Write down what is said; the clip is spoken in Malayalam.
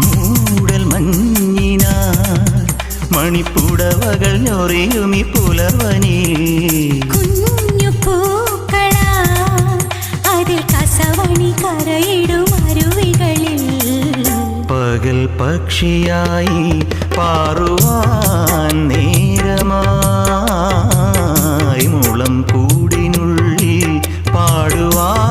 മൂടൽ മഞ്ഞിനാൽ മണിപ്പുടവകൾ ഞൊറിയുമി പുലർവനിൽ കുഞ്ഞു പൂക്കളാ അതിൽ കസവണി കരയിടും അരുവികളിൽ പകൽ പക്ഷിയായി പാറുവാൻ നേരമായി മുളം കൂടിനുള്ളിൽ പാടുവാൻ